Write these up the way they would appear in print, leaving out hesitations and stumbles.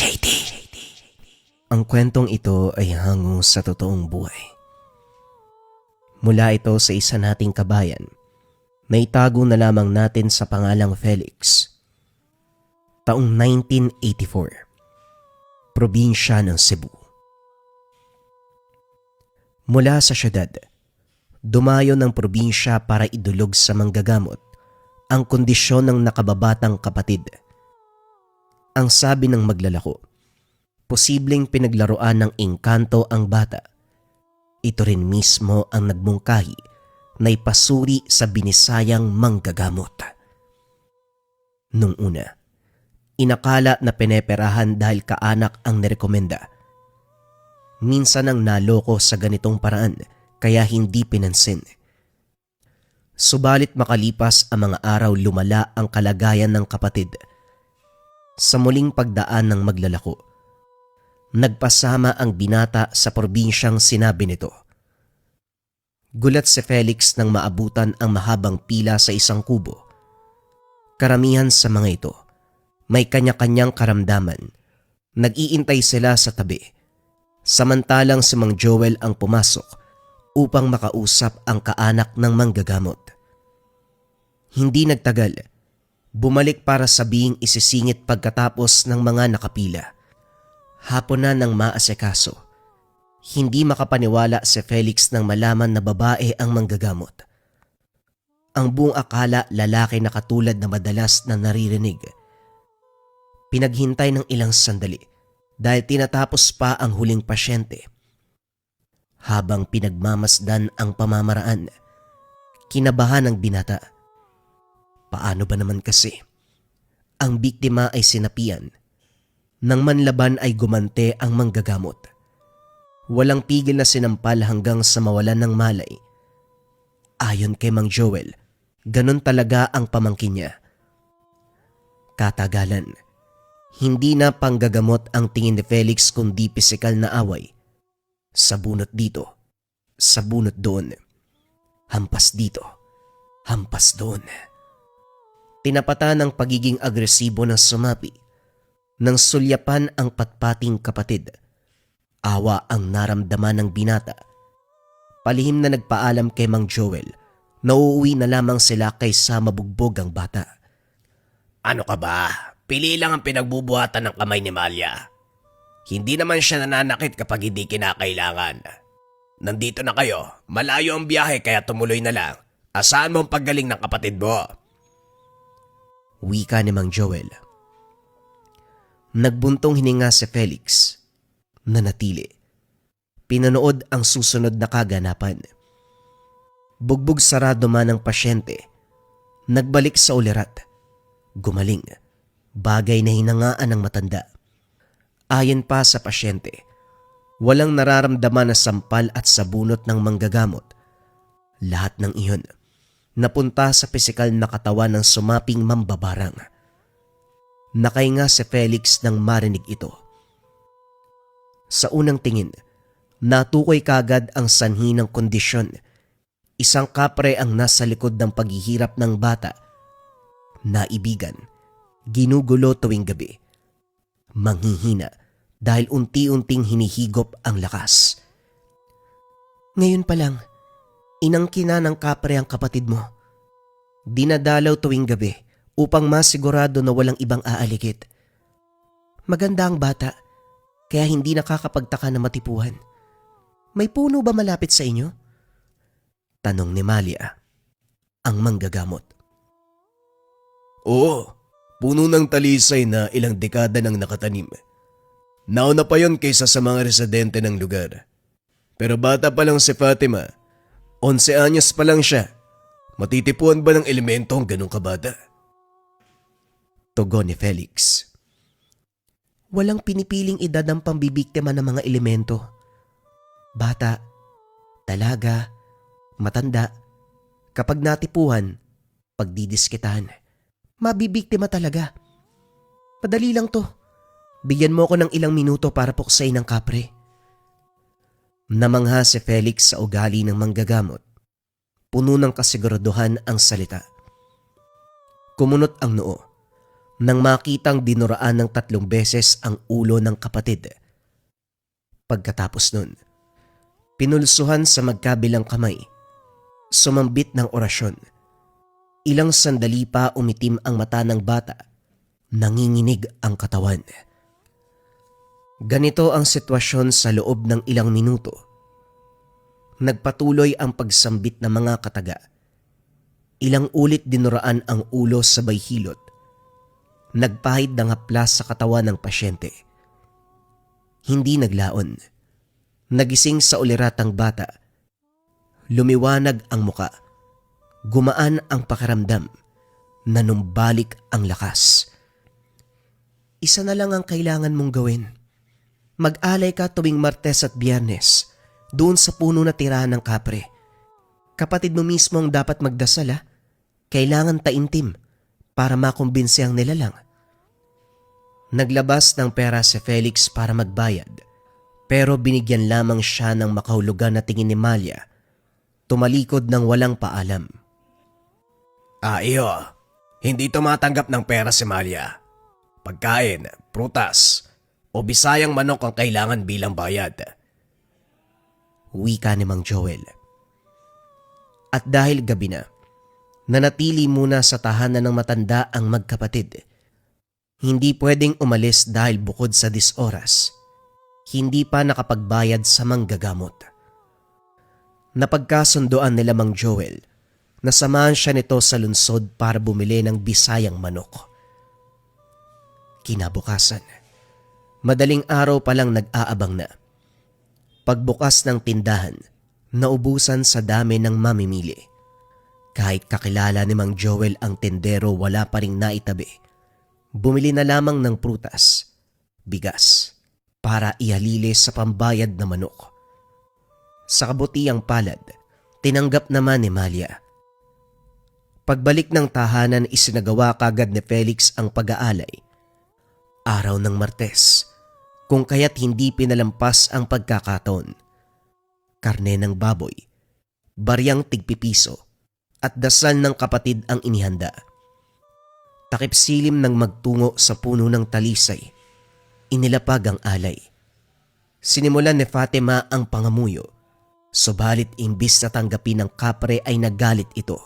JD. Ang kwentong ito ay hango sa totoong buhay. Mula ito sa isa nating kabayan na itago na lamang natin sa pangalang Felix. Taong 1984, probinsya ng Cebu. Mula sa syudad, dumayo ng probinsya para idulog sa manggagamot ang kondisyon ng nakababatang kapatid. Ang sabi ng maglalako, posibleng pinaglaruan ng engkanto ang bata. Ito rin mismo ang nagmungkahi na ipasuri sa binisayang manggagamot. Nung una, inakala na pineperahan dahil kaanak ang nirekomenda. Minsan ang naloko sa ganitong paraan kaya hindi pinansin. Subalit makalipas ang mga araw lumala ang kalagayan ng kapatid. Sa muling pagdaan ng maglalako, nagpasama ang binata sa probinsyang sinabi nito. Gulat si Felix nang maabutan ang mahabang pila sa isang kubo. Karamihan sa mga ito, may kanya-kanyang karamdaman. Nag-iintay sila sa tabi. Samantalang si Mang Joel ang pumasok upang makausap ang kaanak ng manggagamot. Hindi nagtagal, bumalik para sabihing isisingit pagkatapos ng mga nakapila. Hapon na nang maasikaso. Hindi makapaniwala si Felix nang malaman na babae ang manggagamot. Ang buong akala lalaki na katulad na madalas na naririnig. Pinaghintay ng ilang sandali dahil tinatapos pa ang huling pasyente. Habang pinagmamasdan ang pamamaraan, kinabahan ng binata. Paano ba naman kasi? Ang biktima ay sinapian. Nang manlaban ay gumante ang manggagamot. Walang pigil na sinampal hanggang sa mawalan ng malay. Ayon kay Mang Joel, ganun talaga ang pamangkin niya. Katagalan, hindi na panggagamot ang tingin ni Felix kundi pisikal na away. Sabunot dito, sabunot doon. Hampas dito, hampas doon. Tinapatan ng pagiging agresibo ng sumapi. Nang sulyapan ang patpating kapatid, awa ang naramdaman ng binata. Palihim na nagpaalam kay Mang Joel na uuwi na lamang sila kaysa mabugbog ang bata. Ano ka ba? Pili lang ang pinagbubuhatan ng kamay ni Malia. Hindi naman siya nananakit kapag hindi kinakailangan. Nandito na kayo, malayo ang biyahe kaya tumuloy na lang. Asahan mo ang paggaling ng kapatid mo. Wika ni Mang Joel. Nagbuntong hininga si Felix. Nanatili. Pinanood ang susunod na kaganapan. Bugbog sarado man ang pasyente. Nagbalik sa ulirat. Gumaling. Bagay na hinangaan ng matanda. Ayon pa sa pasyente, walang nararamdaman na sampal at sabunot ng manggagamot. Lahat ng iyon napunta sa pisikal na katawan ng sumaping mambabarang. Nakahinga si Felix nang marinig ito. Sa unang tingin, natukoy kagad ang sanhi ng kondisyon. Isang kapre ang nasa likod ng paghihirap ng bata. Naibigan, ginugulo tuwing gabi. Manghihina dahil unti-unting hinihigop ang lakas. Ngayon pa lang, inangkina ng kapre ang kapatid mo. Dinadalaw tuwing gabi upang masigurado na walang ibang aaligid. Maganda ang bata, kaya hindi nakakapagtaka na matipuhan. May puno ba malapit sa inyo? Tanong ni Malia, ang manggagamot. Oo, puno ng talisay na ilang dekada nang nakatanim. Nauna pa yon kaysa sa mga residente ng lugar. Pero bata pa lang si Fatima, 11 anyos pa lang siya. Matitipuan ba ng elemento ang ganong kabata? Tugon ni Felix. Walang pinipiling edad ang pambibiktima ng mga elemento. Bata, dalaga, matanda, kapag natipuhan, pagdidiskitahan, mabibiktima talaga. Madali lang to. Bigyan mo ko ng ilang minuto para puksain ang kapre. Namangha si Felix sa ugali ng manggagamot. Puno ng kasiguraduhan ang salita. Kumunot ang noo. nang makitang dinuraan ng 3 beses ang ulo ng kapatid. Pagkatapos nun, pinulsuhan sa magkabilang kamay, sumambit ng orasyon. Ilang sandali pa umitim ang mata ng bata, nanginginig ang katawan. Ganito ang sitwasyon sa loob ng ilang minuto. Nagpatuloy ang pagsambit ng mga kataga. Ilang ulit dinuraan ang ulo sabay hilot. Nagpahid ng haplas sa katawan ng pasyente. Hindi naglaon. Nagising sa uliratang bata. Lumiwanag ang muka. Gumaan ang pakiramdam. Nanumbalik ang lakas. Isa na lang ang kailangan mong gawin. Mag-alay ka tuwing Martes at Biyernes doon sa puno na tirahan ng kapre. Kapatid mo mismo ang dapat magdasal, ha? Kailangan taimtim para makumbinsi ang nilalang. Naglabas ng pera si Felix para magbayad, pero binigyan lamang siya ng makahulugan na tingin ni Malia. Tumalikod ng walang paalam. Iyo, hindi tumatanggap ng pera si Malia. Pagkain, prutas, o bisayang manok ang kailangan bilang bayad. Wika ni Mang Joel. At dahil gabi na, nanatili muna sa tahanan ng matanda ang magkapatid. Hindi pwedeng umalis dahil bukod sa 10 oras, hindi pa nakapagbayad sa manggagamot. Napagkasundoan nila Mang Joel na samahan siya nito sa lungsod para bumili ng bisayang manok. Kinabukasan, madaling araw pa lang nag-aabang na. Pagbukas ng tindahan, naubusan sa dami ng mamimili. Kahit kakilala ni Mang Joel ang tendero, wala pa ring naitabi. Bumili na lamang ng prutas, bigas, para ihalili sa pambayad na manok. Sa kabutiang palad, tinanggap naman ni Malia. Pagbalik ng tahanan, isinagawa kagad ni Felix ang pag-aalay. Araw ng Martes, kung kaya't hindi pinalampas ang pagkakataon. Karne ng baboy, baryang tigpipiso, at dasal ng kapatid ang inihanda. Takip silim ng magtungo sa puno ng talisay, inilapag ang alay. Sinimulan ni Fatima ang pangamuyo, subalit imbis na tanggapin ng kapre ay nagalit ito.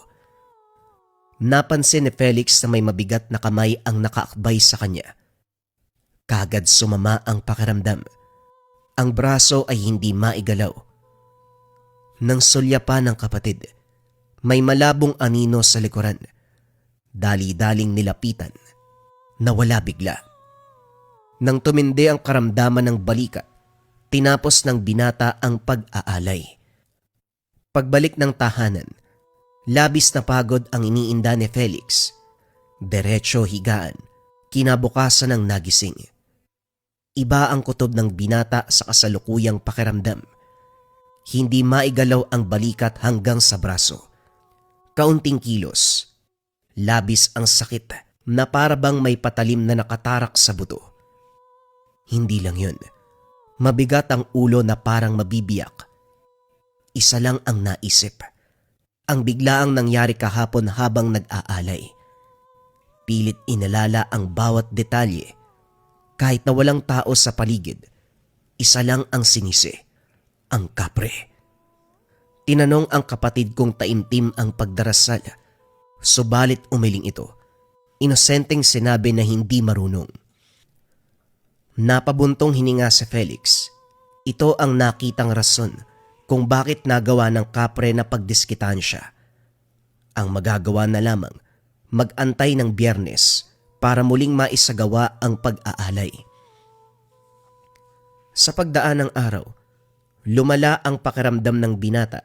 Napansin ni Felix na may mabigat na kamay ang nakaakbay sa kanya. Kagad sumama ang pakiramdam. Ang braso ay hindi maigalaw. Nang sulyapan ng kapatid, may malabong anino sa likuran. Dali-daling nilapitan. Nawala bigla. Nang tumindi ang karamdaman ng balikat, tinapos ng binata ang pag-aalay. Pagbalik ng tahanan, labis na pagod ang iniinda ni Felix. Diretso higaan, kinabukasan ng nagising. Iba ang kutob ng binata sa kasalukuyang pakiramdam. Hindi maigalaw ang balikat hanggang sa braso. Kaunting kilos. Labis ang sakit na parabang may patalim na nakatarak sa buto. Hindi lang yun. Mabigat ang ulo na parang mabibiyak. Isa lang ang naisip. Ang biglaang nangyari kahapon habang nag-aalay. Pilit inalala ang bawat detalye. Kahit na walang tao sa paligid, isa lang ang sinisi, ang kapre. Tinanong ang kapatid kung taimtim ang pagdarasal, subalit umiling ito. Inosenteng sinabi na hindi marunong. Napabuntong hininga si Felix. Ito ang nakitang rason kung bakit nagawa ng kapre na pagdiskitan siya. Ang magagawa na lamang, mag-antay ng Biyernes para muling maisagawa ang pag-aalay. Sa pagdaan ng araw, lumala ang pakiramdam ng binata.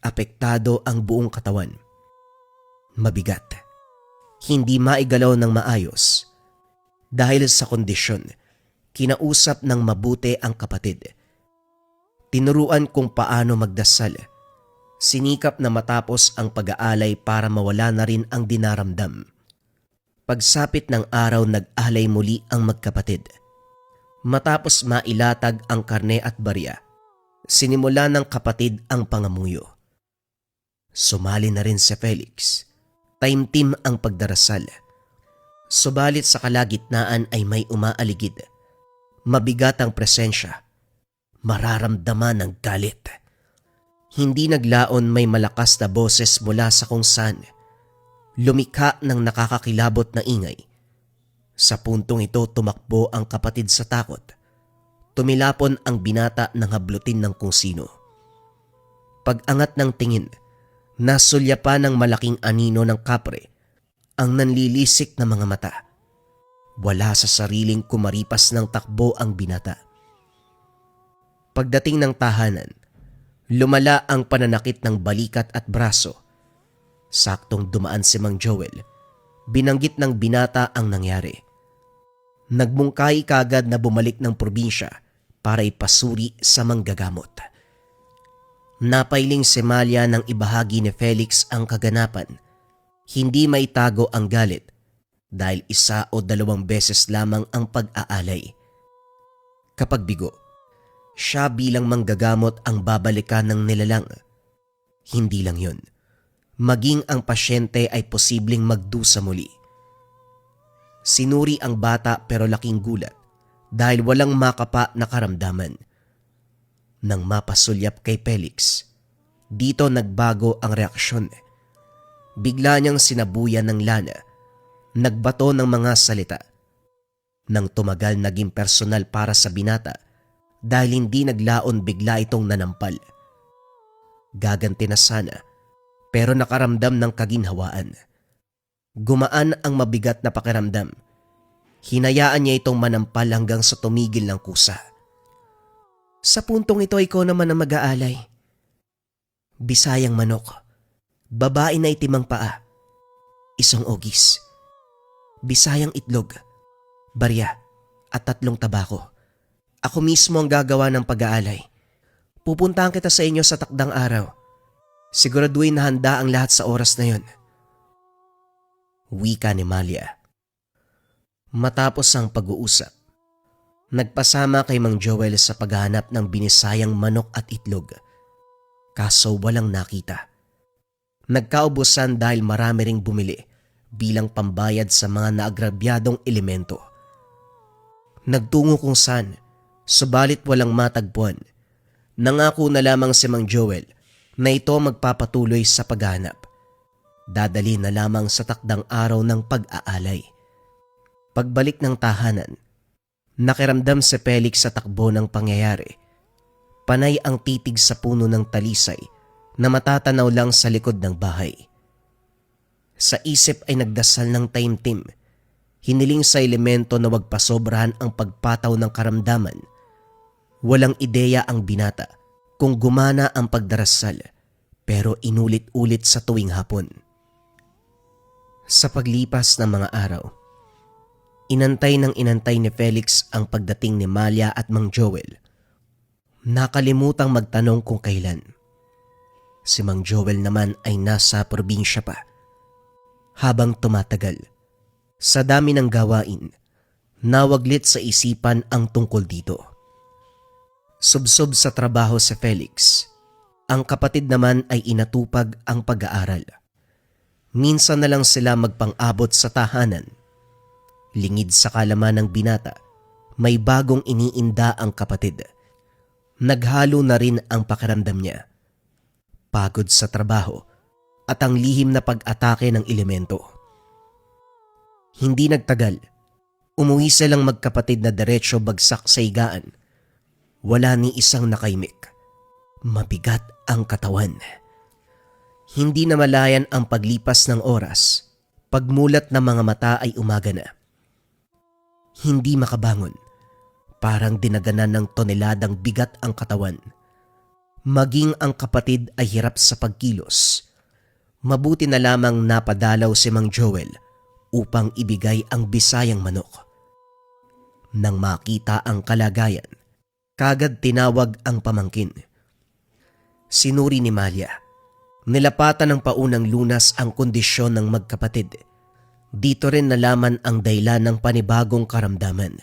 Apektado ang buong katawan. Mabigat. Hindi maigalaw ng maayos. Dahil sa kondisyon, kinausap ng mabuti ang kapatid. Tinuruan kung paano magdasal. Sinikap na matapos ang pag-aalay para mawala na rin ang dinaramdam. Pagsapit ng araw, nag-alay muli ang magkapatid. Matapos mailatag ang karne at barya, sinimula ng kapatid ang pangamuyo. Sumali na rin si Felix. Taimtim ang pagdarasal. Subalit sa kalagitnaan ay may umaaligid. Mabigat ang presensya. Mararamdaman ng galit. Hindi naglaon may malakas na boses mula sa kung saan. Lumikha ng nakakakilabot na ingay. Sa puntong ito tumakbo ang kapatid sa takot. Tumilapon ang binata ng hablutin ng kung sino. Pag-angat ng tingin, nasulyapan ng malaking anino ng kapre ang nanlilisik na mga mata. Wala sa sariling kumaripas ng takbo ang binata. Pagdating ng tahanan, lumala ang pananakit ng balikat at braso. Saktong dumaan si Mang Joel, binanggit ng binata ang nangyari. Nagmungkahi kagad na bumalik ng probinsya para ipasuri sa manggagamot. Napailing si Malia nang ibahagi ni Felix ang kaganapan. Hindi maitago ang galit dahil 1 o 2 beses lamang ang pag-aalay. Kapag bigo, siya bilang manggagamot ang babalikan ng nilalang. Hindi lang yun, maging ang pasyente ay posibleng magdusa muli. Sinuri ang bata pero laking gulat dahil walang makapa na karamdaman. Nang mapasulyap kay Felix, dito nagbago ang reaksyon. Bigla niyang sinabuyan ng lana, nagbato ng mga salita. Nang tumagal naging personal para sa binata dahil hindi naglaon bigla itong nanampal. Gaganti na sana pero nakaramdam ng kaginhawaan. Gumaan ang mabigat na pakiramdam. Hinayaan niya itong manampal hanggang sa tumigil ng kusa. Sa puntong ito ikaw naman ang mag-aalay. Bisayang manok, babae na itimang paa, isang ogis, bisayang itlog, barya at 3 tabako. Ako mismo ang gagawa ng pag-aalay. Pupuntahan kita sa inyo sa takdang araw. Siguraduhin na handa ang lahat sa oras na yon. Wika ni Malia. Matapos ang pag-uusap, nagpasama kay Mang Joel sa paghahanap ng binisayang manok at itlog. Kaso walang nakita. Nagkaubusan dahil marami ring bumili bilang pambayad sa mga naagrabyadong elemento. Nagtungo kung saan, subalit walang matagpuan. Nangako na lamang si Mang Joel na ito magpapatuloy sa paghahanap. Dadali na lamang sa takdang araw ng pag-aalay. Pagbalik ng tahanan, nakiramdam si Felix sa takbo ng pangyayari. Panay ang titig sa puno ng talisay na matatanaw lang sa likod ng bahay. Sa isip ay nagdasal ng taimtim. Hiniling sa elemento na wag pasobrahan ang pagpataw ng karamdaman. Walang ideya ang binata kung gumana ang pagdarasal pero inulit-ulit sa tuwing hapon. Sa paglipas ng mga araw, inantay ni Felix ang pagdating ni Malia at Mang Joel. Nakalimutang magtanong kung kailan. Si Mang Joel naman ay nasa probinsya pa. Habang tumatagal, sa dami ng gawain, nawaglit sa isipan ang tungkol dito. Subsob sa trabaho si Felix, ang kapatid naman ay inatupag ang pag-aaral. Minsan na lang sila magpang-abot sa tahanan. Lingid sa kalaman ng binata, may bagong iniinda ang kapatid. Naghalo na rin ang pakiramdam niya. Pagod sa trabaho at ang lihim na pag-atake ng elemento. Hindi nagtagal, umuwi silang magkapatid na diretso bagsak sa higaan. Wala ni isang nakaimik. Mabigat ang katawan. Hindi na malayan ang paglipas ng oras. Pagmulat ng mga mata ay umaga na. Hindi makabangon. Parang dinaganan ng toneladang bigat ang katawan. Maging ang kapatid ay hirap sa pagkilos. Mabuti na lamang napadalaw si Mang Joel upang ibigay ang bisayang manok. Nang makita ang kalagayan, kagad tinawag ang pamangkin. Sinuri ni Malia. Nilapatan ng paunang lunas ang kondisyon ng magkapatid. Dito rin nalaman ang dahilan ng panibagong karamdaman.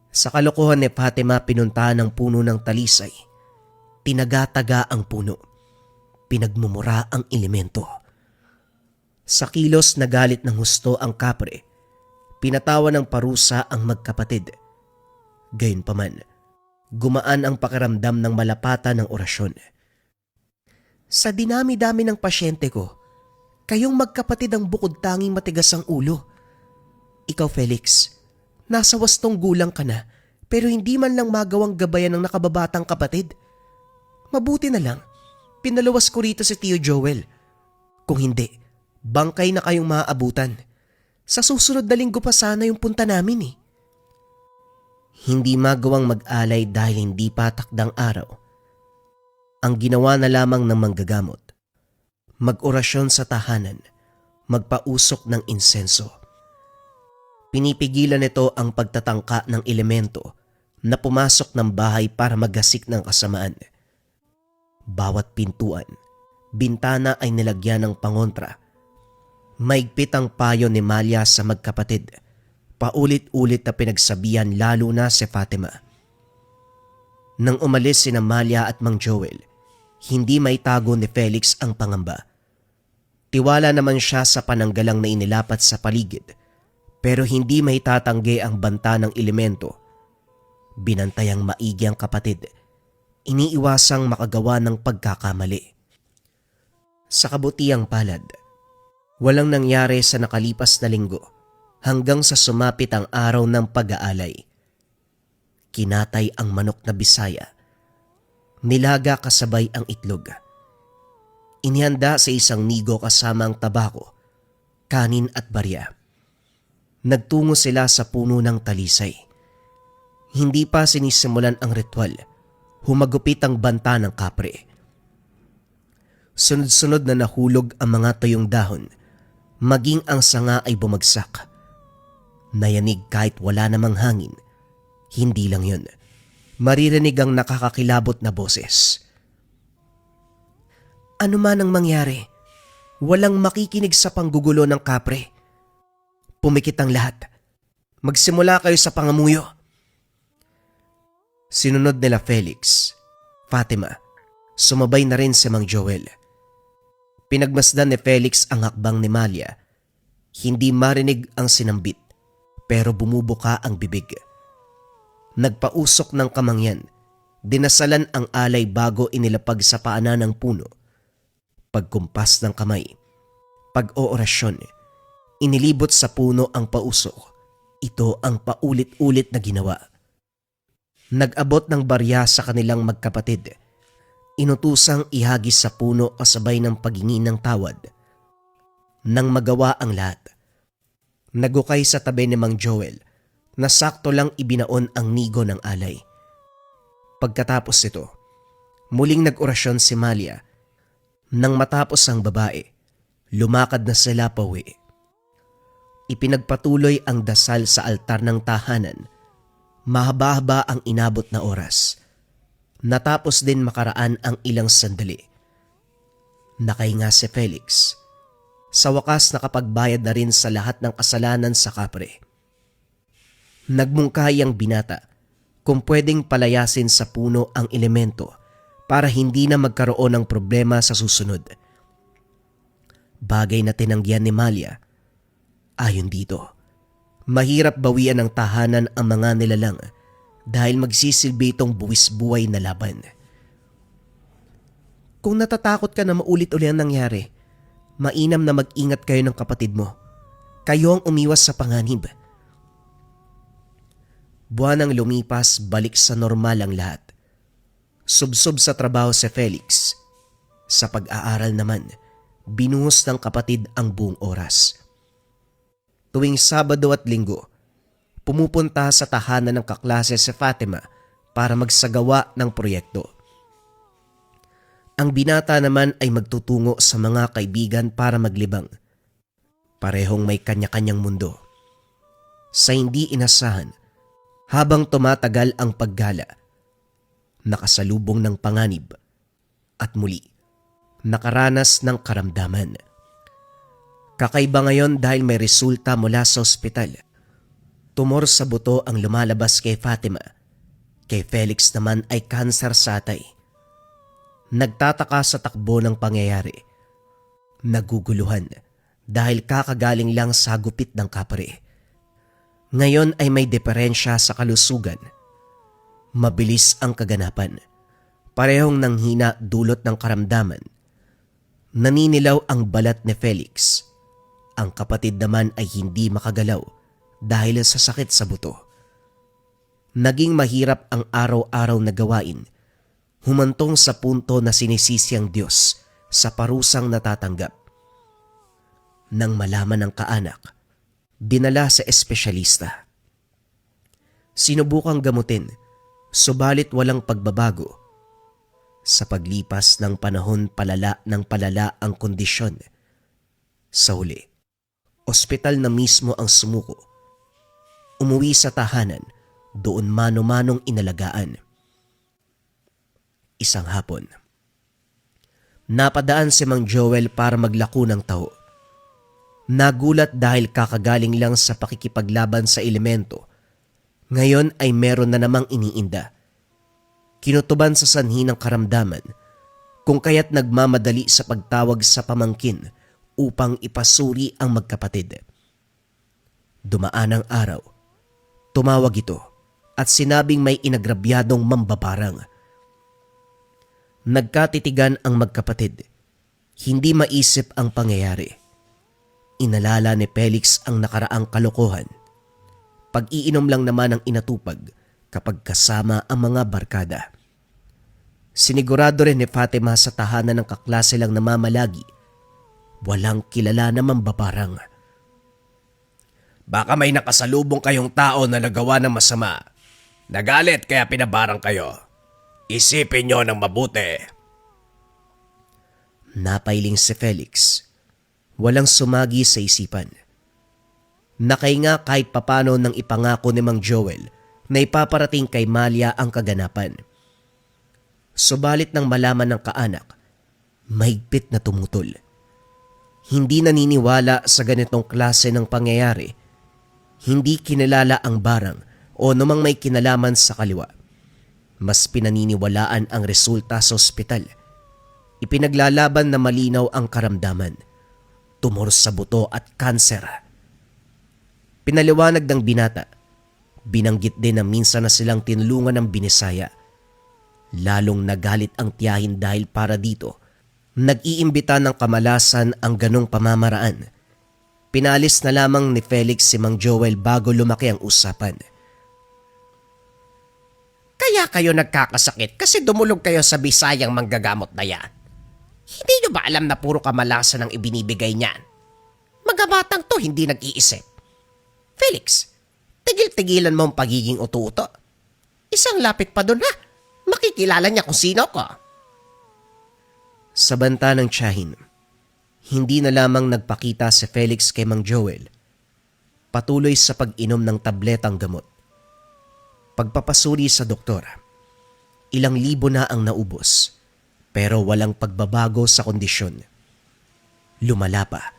Sa kalokohan ni Fatima, pinuntahan ng puno ng talisay. Tinagataga ang puno. Pinagmumura ang elemento. Sa kilos na galit ng husto ang kapre, pinatawa ng parusa ang magkapatid. Gayunpaman, gumaan ang pakiramdam ng malapatan ng orasyon. Sa dinami-dami ng pasyente ko, kayong magkapatid ang bukod tanging matigas ang ulo. Ikaw, Felix, nasa 8 gulang ka na pero hindi man lang magawang gabayan ng nakababatang kapatid. Mabuti na lang, pinaluwas ko rito si Tio Joel. Kung hindi, bangkay na kayong maaabutan. Sa susunod na linggo pa sana yung punta namin eh. Hindi magawang mag-alay dahil hindi pa takdang araw. Ang ginawa na lamang ng manggagamot, mag-orasyon sa tahanan, magpausok ng insenso. Pinipigilan nito ang pagtatangka ng elemento na pumasok ng bahay para maggasik ng kasamaan. Bawat pintuan, bintana ay nilagyan ng pangontra. Maigpit ang payo ni Malia sa magkapatid. Paulit-ulit na pinagsabihan lalo na si Fatima. Nang umalis sina Malia at Mang Joel, hindi may tago ni Felix ang pangamba. Tiwala naman siya sa pananggalang na inilapat sa paligid, pero hindi may tatanggi ang banta ng elemento. Binantayang maigi ang kapatid, iniiwasang makagawa ng pagkakamali. Sa kabutiang palad, walang nangyari sa nakalipas na linggo hanggang sa sumapit ang araw ng pag-aalay. Kinatay ang manok na Bisaya. Nilaga kasabay ang itlog. Inihanda sa isang nigo kasama ang tabako, kanin at barya. Nagtungo sila sa puno ng talisay. Hindi pa sinisimulan ang ritual, humagupit ang banta ng kapre. Sunod-sunod na nahulog ang mga tuyong dahon, maging ang sanga ay bumagsak. Nayanig kahit wala namang hangin. Hindi lang yun, maririnig ang nakakakilabot na boses. Ano man ang mangyari, walang makikinig sa panggugulo ng kapre. Pumikit ang lahat. Magsimula kayo sa pangamuyo. Sinunod nila Felix, Fatima, sumabay na rin si Mang Joel. Pinagmasdan ni Felix ang hakbang ni Malia. Hindi marinig ang sinambit, pero bumubuka ang bibig. Nagpausok ng kamangyan, dinasalan ang alay bago inilapag sa paanan ng puno. Pagkumpas ng kamay, pag-oorasyon, inilibot sa puno ang pausok. Ito ang paulit-ulit na ginawa. Nag-abot ng barya sa kanilang magkapatid. Inutusang ihagis sa puno kasabay ng paghingi ng tawad. Nang magawa ang lahat, nagukay sa tabi ni Mang Joel na sakto lang ibinaon ang nigo ng alay. Pagkatapos ito, muling nag-orasyon si Malia. Nang matapos ang babae, lumakad na sila pauwi. Ipinagpatuloy ang dasal sa altar ng tahanan. Mahaba-haba ang inabot na oras. Natapos din makaraan ang ilang sandali. Nakahinga si Felix. Sa wakas nakapagbayad na rin sa lahat ng kasalanan sa kapre. Nagmungkahi ang binata kung pwedeng palayasin sa puno ang elemento para hindi na magkaroon ng problema sa susunod. Bagay na tinanggihan ni Malia. Ayon dito, mahirap bawian ng tahanan ang mga nilalang dahil magsisilbi itong buwis-buway na laban. Kung natatakot ka na maulit-uli ang nangyari, mainam na mag-ingat kayo ng kapatid mo. Kayo ang umiwas sa panganib. Buwan ang lumipas, balik sa normal ang lahat. Subsob sa trabaho si Felix. Sa pag-aaral naman, binuhos ng kapatid ang buong oras. Tuwing Sabado at Linggo, pumupunta sa tahanan ng kaklase si Fatima para magsagawa ng proyekto. Ang binata naman ay magtutungo sa mga kaibigan para maglibang. Parehong may kanya-kanyang mundo. Sa hindi inasahan, habang tumatagal ang paggala, nakasalubong ng panganib at muli nakaranas ng karamdaman. Kakaiba ngayon dahil may resulta mula sa ospital. Tumor sa buto ang lumalabas kay Fatima. Kay Felix naman ay kanser sa atay. Nagtataka sa takbo ng pangyayari. Naguguluhan dahil kakagaling lang sa gupit ng kapre. Ngayon ay may diferensya sa kalusugan. Mabilis ang kaganapan. Parehong nanghina dulot ng karamdaman. Naninilaw ang balat ni Felix. Ang kapatid naman ay hindi makagalaw dahil sa sakit sa buto. Naging mahirap ang araw-araw na gawain. Humantong sa punto na sinisisi ang Diyos sa parusang natatanggap. Nang malaman ng kaanak, dinala sa espesyalista. Sinubukang gamutin, subalit walang pagbabago. Sa paglipas ng panahon, palala ng palala ang kondisyon. Sa huli, ospital na mismo ang sumuko. Umuwi sa tahanan, doon mano-manong inalagaan. Isang hapon, napadaan si Mang Joel para maglako ng taho. Nagulat dahil kakagaling lang sa pakikipaglaban sa elemento. Ngayon ay meron na namang iniinda. Kinutuban sa sanhi ng karamdaman, kung kaya't nagmamadali sa pagtawag sa pamangkin upang ipasuri ang magkapatid. Dumaan ang araw. Tumawag ito at sinabing may inagrabyadong mambabarang. Nagkatitigan ang magkapatid. Hindi maisip ang pangyayari. Inalala ni Felix ang nakaraang kalokohan. Pag-iinom lang naman ang inatupag kapag kasama ang mga barkada. Sinigurado rin ni Fatima sa tahanan ng kaklase lang namamalagi. Walang kilala na mambabarang. Baka may nakasalubong kayong tao na nagawa ng masama. Nagalit kaya pinabarang kayo. Isipin nyo ng mabuti. Napailing si Felix. Walang sumagi sa isipan. Nakahinga kahit papano nang ipangako ni Mang Joel na ipaparating kay Malia ang kaganapan. Subalit nang malaman ng kaanak, mahigpit na tumutol. Hindi naniniwala sa ganitong klase ng pangyayari. Hindi kinilala ang barang o namang may kinalaman sa kaliwa. Mas pinaniniwalaan ang resulta sa ospital. Ipinaglalaban na malinaw ang karamdaman. Tumor sa buto at kanser. Pinaliwanag ng binata. Binanggit din na minsan na silang tinulungan ng Binisaya. Lalong nagalit ang tiyahin dahil para dito, nag-iimbita ng kamalasan ang ganong pamamaraan. Pinalis na lamang ni Felix si Mang Joel bago lumaki ang usapan. Kaya kayo nagkakasakit kasi dumulog kayo sa Bisayang manggagamot na yan. Hindi nyo ba alam na puro kamalasan ang ibinibigay niyan? Magabatang to hindi nag-iisip. Felix, tigil-tigilan mo ang pagiging uto-uto. Isang lapit pa doon ha. Makikilala niya kung sino ko. Sa banta ng tiyahin, hindi na lamang nagpakita si Felix kay Mang Joel. Patuloy sa pag-inom ng tabletang gamot. Pagpapasuri sa doktor, ilang libo na ang naubos, pero walang pagbabago sa kondisyon. Lumala pa.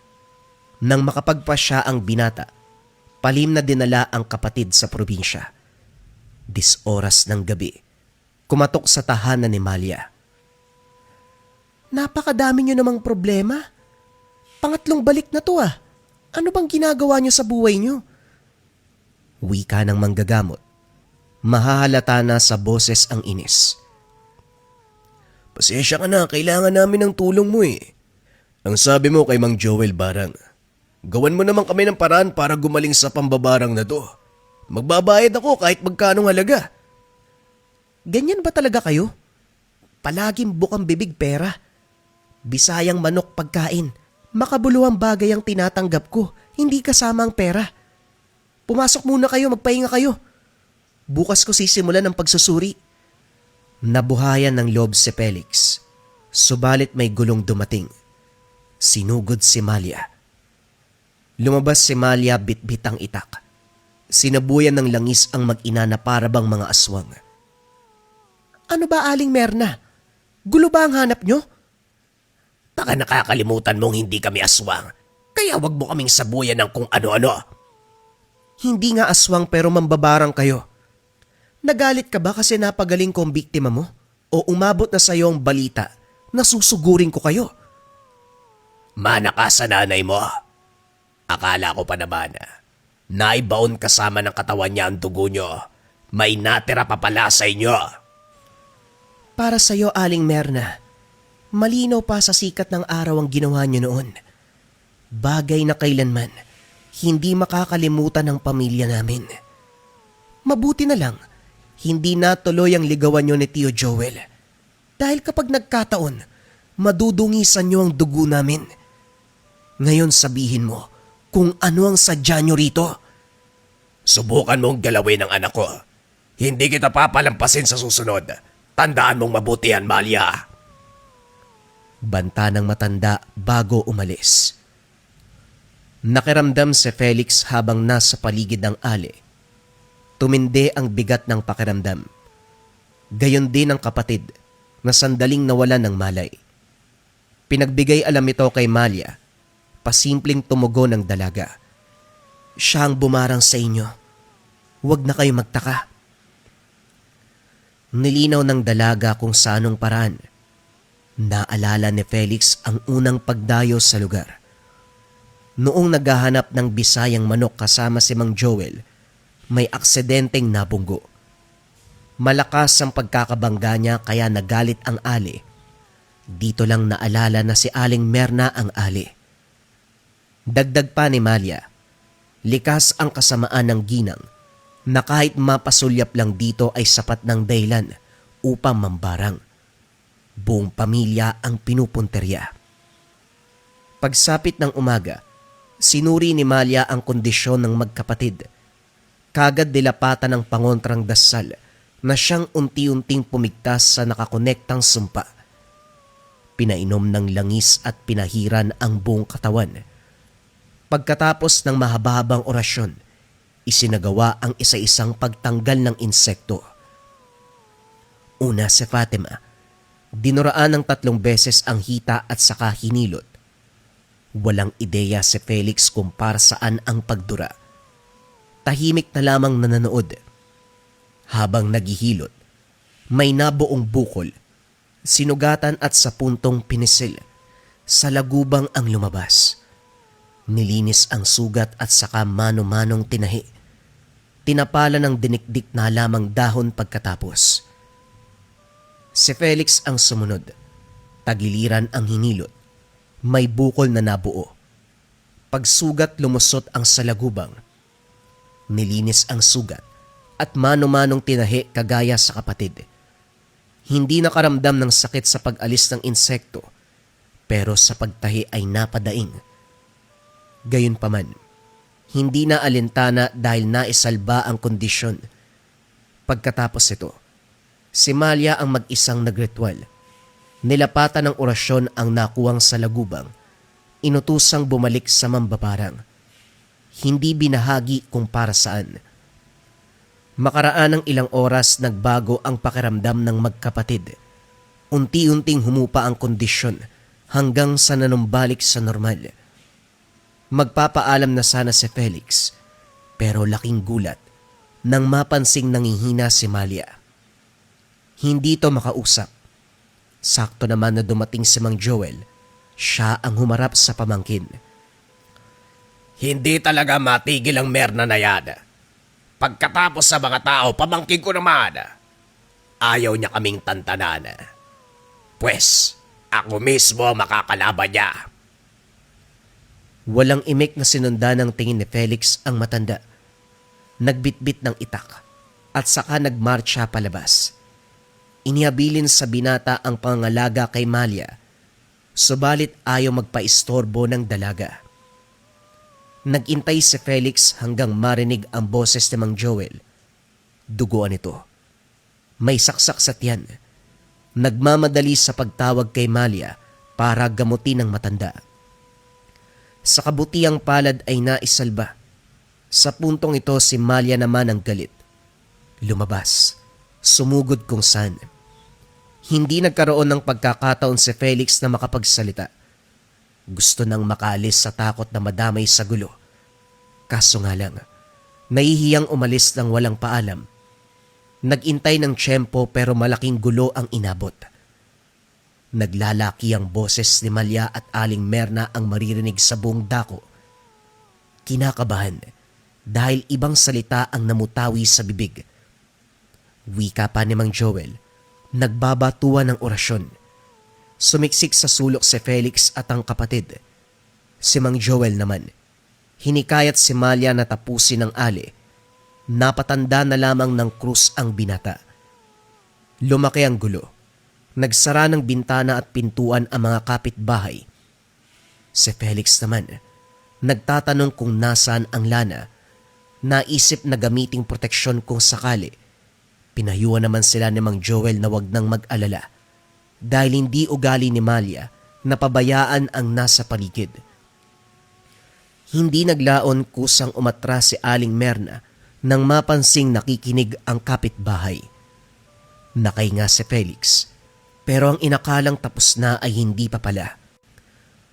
Nang makapagpa siya ang binata, palim na dinala ang kapatid sa probinsya. 10 oras ng gabi, kumatok sa tahanan ni Malia. Napakadami nyo namang problema. Pangatlong balik na to ah. Ano bang ginagawa nyo sa buhay nyo? Wika ng manggagamot. Mahahalata na sa boses ang inis. Pasensya ka na, kailangan namin ng tulong mo eh. Ang sabi mo kay Mang Joel Barang, gawan mo naman kami ng paraan para gumaling sa pambabarang na to. Magbabayad ako kahit magkanong halaga. Ganyan ba talaga kayo? Palaging bukang bibig pera. Bisayang manok pagkain. Makabuluhang bagay ang tinatanggap ko, hindi kasama ang pera. Pumasok muna kayo, magpahinga kayo. Bukas ko sisimulan ang pagsusuri. Nabuhayan ng loob si Felix. Subalit may gulong dumating. Sinugod si Malia. Lumabas si Malia bitbit ang itak. Sinabuyan ng langis ang mag-ina na parabang mga aswang. Ano ba Aling Merna? Gulo ba ang hanap nyo? Baka nakakalimutan mong hindi kami aswang. Kaya wag mo kaming sabuyan ng kung ano-ano. Hindi nga aswang pero mambabarang kayo. Nagalit ka ba kasi napagaling ko ang biktima mo? O umabot na sa'yo ang balita na susugurin ko kayo? Mana ka sa nanay mo. Akala ko pa naman, naibaon kasama ng katawan niya ang dugo niyo. May natira pa pala sa inyo. Para sa'yo, Aling Merna, malinaw pa sa sikat ng araw ang ginawa niyo noon. Bagay na kailanman, hindi makakalimutan ng pamilya namin. Mabuti na lang, hindi natuloy ang ligawan niyo ni Tio Joel. Dahil kapag nagkataon, madudungisan niyo ang dugo namin. Ngayon sabihin mo kung ano ang sadya niyo rito. Subukan mong galawin ang anak ko. Hindi kita papalampasin sa susunod. Tandaan mong mabuti yan, Malia. Banta ng matanda bago umalis. Nakiramdam si Felix habang nasa paligid ng ali. Tumindi ang bigat ng pakiramdam. Gayon din ang kapatid na sandaling nawalan ng malay. Pinagbigay alam ito kay Malia, pasimpleng tumugo ng dalaga. Siya ang bumarang sa inyo. Huwag na kayo magtaka. Nilinaw ng dalaga kung saanong paraan. Naalala ni Felix ang unang pagdayo sa lugar. Noong naghahanap ng bisayang manok kasama si Mang Joel, may aksidenteng nabunggo. Malakas ang pagkakabangga niya kaya nagalit ang ali. Dito lang naalala na si Aling Merna ang ali. Dagdag pa ni Malia, likas ang kasamaan ng ginang na kahit mapasulyap lang dito ay sapat ng dahilan upang mambarang. Buong pamilya ang pinupunterya. Pagsapit ng umaga, sinuri ni Malia ang kondisyon ng magkapatid. Kagad dilapatan ng pangontrang dasal na siyang unti-unting pumigtas sa nakakonektang sumpa. Pinainom ng langis at pinahiran ang buong katawan. Pagkatapos ng mahaba-habang orasyon, isinagawa ang isa-isang pagtanggal ng insekto. Una si Fatima, dinuraan ng 3 beses ang hita at saka hinilot. Walang ideya si Felix kung para saan ang pagdura. Tahimik na lamang nananood. Habang naghihilot, may nabuong bukol, sinugatan at sa puntong pinisil. Sa lagubang ang lumabas. Nilinis ang sugat at saka mano-manong tinahi. Tinapala ng dinikdik na lamang dahon pagkatapos. Si Felix ang sumunod. Tagiliran ang hinilot. May bukol na nabuo. Pagsugat lumusot ang salagubang. Nilinis ang sugat at mano-manong tinahi kagaya sa kapatid. Hindi nakaramdam ng sakit sa pag-alis ng insekto, pero sa pagtahi ay napadaing. Gayunpaman, hindi na alintana dahil naisalba ang kondisyon. Pagkatapos ito, si Malia ang mag-isang nagritual. Nilapatan ng orasyon ang nakuwang salagubang, inutusang bumalik sa mambabarang. Hindi binahagi kung para saan. Makaraan ng ilang oras nagbago ang pakiramdam ng magkapatid. Unti-unting humupa ang kondisyon hanggang sa nanumbalik sa normal. Magpapaalam na sana si Felix, pero laking gulat nang mapansing nangihina si Malia. Hindi ito makausap. Sakto naman na dumating si Mang Joel, siya ang humarap sa pamangkin. Hindi talaga matigil ang Merna na yan. Pagkatapos sa mga tao, pamangkin ko naman. Ayaw niya kaming tantanan. Pwes, ako mismo makakalaban niya. Walang imik na sinundan ng tingin ni Felix ang matanda. Nagbitbit ng itak at saka nagmarcha palabas. Inihabilin sa binata ang pangalaga kay Malia, subalit ayaw magpaistorbo ng dalaga. Nagintay si Felix hanggang marinig ang boses ni Mang Joel. Duguan ito. May saksak sa tiyan. Nagmamadali sa pagtawag kay Malia para gamutin ang matanda. Sa kabutiang palad ay naisalba. Sa puntong ito si Malia naman ang galit. Lumabas. Sumugod kung saan. Hindi nagkaroon ng pagkakataon si Felix na makapagsalita. Gusto nang makalis sa takot na madamay sa gulo. Kaso nga lang, nahihiyang umalis ng walang paalam. Nagintay ng tiyempo pero malaking gulo ang inabot. Naglalaki ang boses ni Malia at Aling Merna ang maririnig sa buong dako. Kinakabahan dahil ibang salita ang namutawi sa bibig. Wika pa ni Mang Joel, nagbabatuan ng orasyon. Sumiksik sa sulok si Felix at ang kapatid. Si Mang Joel naman, hinikayat si Malia na tapusin ang ali. Napatanda na lamang ng krus ang binata. Lumaki ang gulo. Nagsara ng bintana at pintuan ang mga kapitbahay. Si Felix naman, nagtatanong kung nasaan ang Lana. Naisip na gamiting proteksyon kung sakali. Pinayuhan naman sila ni Mang Joel na wag nang mag-alala dahil hindi ugali ni Malia na pabayaan ang nasa paligid. Hindi naglaon kusang umatras si Aling Merna nang mapansing nakikinig ang kapitbahay. Nakahinga si Felix, pero ang inakalang tapos na ay hindi pa pala.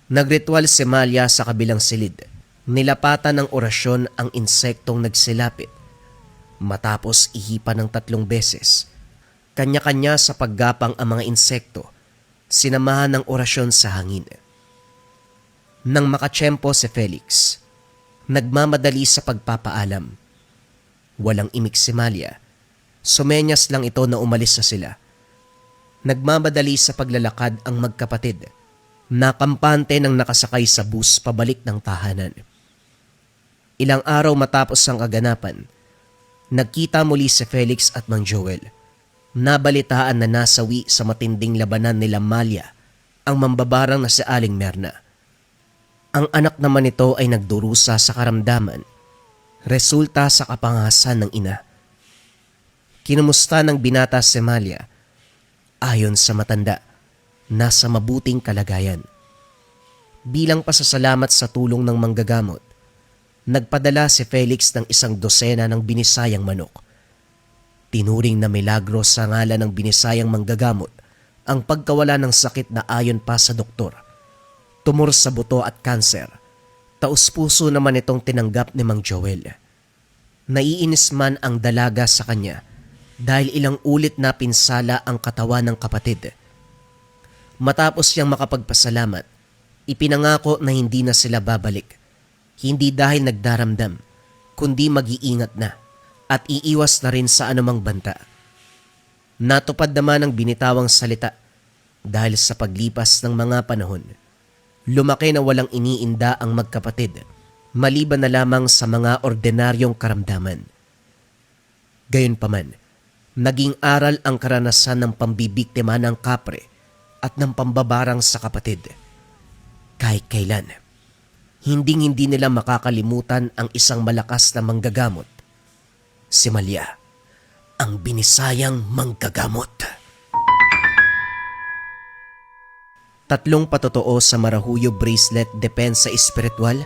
Nagritual si Malia sa kabilang silid. Nilapatan ng orasyon ang insektong nagsilapit. Matapos ihipan ng 3 beses, kanya-kanya sa paggapang ang mga insekto, sinamahan ng orasyon sa hangin. Nang makatsyempo si Felix, nagmamadali sa pagpapaalam. Walang imik si Malia. Sumenyas lang ito na umalis na sila. Nagmamadali sa paglalakad ang magkapatid. Nakampante ng nakasakay sa bus pabalik ng tahanan. Ilang araw matapos ang kaganapan, nagkita muli si Felix at Mang Joel. Nabalitaan na nasawi sa matinding labanan nila Malia ang mambabarang na si Aling Merna. Ang anak naman nito ay nagdurusa sa karamdaman, resulta sa kapangasan ng ina. Kinumusta ng binata si Malia. Ayon sa matanda, nasa mabuting kalagayan. Bilang pasasalamat sa tulong ng manggagamot, nagpadala si Felix ng 1 dosena ng binisayang manok. Tinuring na milagro sa ngalan ng binisayang manggagamot ang pagkawala ng sakit na ayon pa sa doktor, tumor sa buto at kanser. Taus-puso naman itong tinanggap ni Mang Joel. Naiinis man ang dalaga sa kanya dahil ilang ulit na pinsala ang katawan ng kapatid. Matapos siyang makapagpasalamat, ipinangako na hindi na sila babalik. Hindi dahil nagdaramdam, kundi mag-iingat na at iiwas na rin sa anumang banta. Natupad naman ang binitawang salita dahil sa paglipas ng mga panahon. Lumaki na walang iniinda ang magkapatid, maliban na lamang sa mga ordinaryong karamdaman. Gayunpaman, naging aral ang karanasan ng pambibiktima ng kapre at ng pambabarang sa kapatid. Kahit kailan, hindi nila makakalimutan ang isang malakas na manggagamot, si Malia, ang binisayang manggagamot. 3 patotoo sa Marahuyo Bracelet Depensa Espiritual,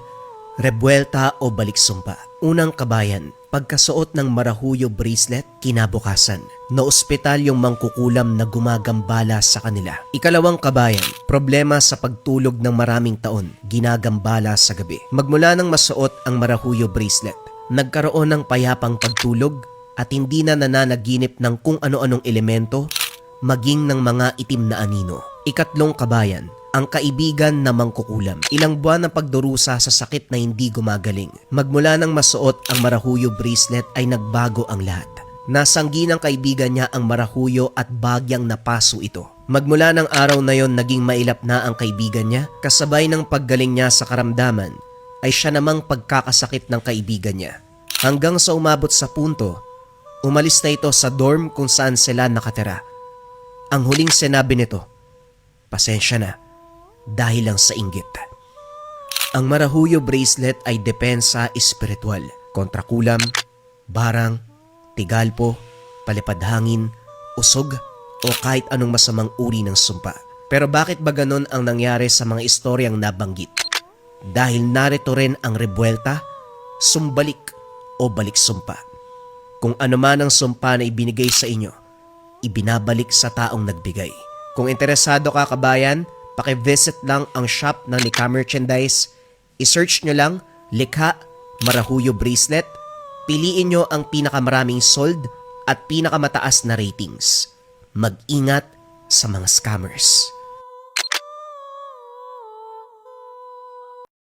Rebuelta o Baliksumpa. Unang kabayan, pagkasuot ng Marahuyo Bracelet, kinabukasan, naospital yung mangkukulam na gumagambala sa kanila. Ikalawang kabayan, problema sa pagtulog ng maraming taon, ginagambala sa gabi. Magmula nang masuot ang Marahuyo Bracelet, nagkaroon ng payapang pagtulog at hindi na nananaginip ng kung ano-anong elemento, maging ng mga itim na anino. Ikatlong kabayan, ang kaibigan na mangkukulam. Ilang buwan ng pagdurusa sa sakit na hindi gumagaling. Magmula nang masuot ang Marahuyo Bracelet ay nagbago ang lahat. Nasanggi ng kaibigan niya ang Marahuyo at bagyang napaso ito. Magmula ng araw na yon naging mailap na ang kaibigan niya, kasabay ng paggaling niya sa karamdaman ay siya namang pagkakasakit ng kaibigan niya. Hanggang sa umabot sa punto, umalis na ito sa dorm kung saan sila nakatira. Ang huling sinabi nito, pasensya na, dahil lang sa inggit. Ang Marahuyo Bracelet ay depensa espiritual kontra kulam, barang, tigalpo, palipad hangin, usog o kahit anong masamang uri ng sumpa. Pero bakit ba ganon ang nangyari sa mga istoryang nabanggit? Dahil narito rin ang rebuelta, sumbalik o balik sumpa. Kung ano man ang sumpa na ibinigay sa inyo, ibinabalik sa taong nagbigay. Kung interesado ka kabayan, paki-visit lang ang shop ng Likha Merchandise. I-search nyo lang, Likha Marahuyo Bracelet. Piliin nyo ang pinakamaraming sold at pinakamataas na ratings. Mag-ingat sa mga scammers.